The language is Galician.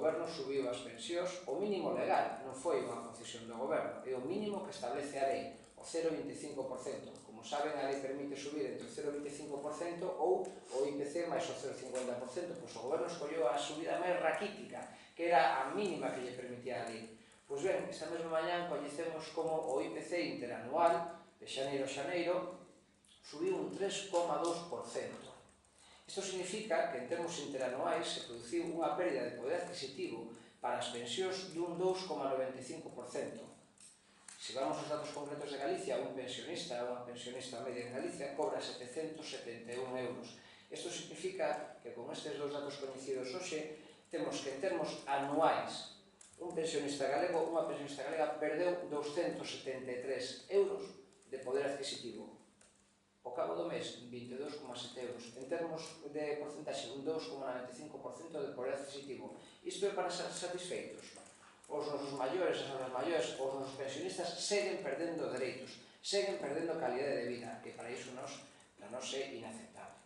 Goberno subiu as pensións o mínimo legal, non foi unha concesión do Goberno, é o mínimo que establece a lei, o 0,25%. Como saben, a lei permite subir entre o 0,25% ou o IPC máis o 0,50%, pois o Goberno escolleu a subida máis raquítica, que era a mínima que lle permitía a lei. Pois ben, esta mesma mañá coñecemos como o IPC interanual de xaneiro a xaneiro subiu un 3,2%. Isto significa que en termos interanuais se produciu unha pérdida de poder adquisitivo para as pensións dun 2,95%. Se vamos aos datos concretos de Galicia, un pensionista ou unha pensionista media en Galicia cobra 771 euros. Isto significa que con estes dous datos coñecidos hoxe temos que en termos anuais un pensionista galego, unha pensionista galega perdeu 273 euros de poder adquisitivo. Ao cabo do mes, 22,7 euros. En termos de porcentaxe, un 2,95% de poder adquisitivo. Isto é para ser satisfeitos. Os nosos maiores, as nosas maiores, os nosos pensionistas seguen perdendo dereitos, seguen perdendo calidade de vida, e para iso para nós é inaceptable.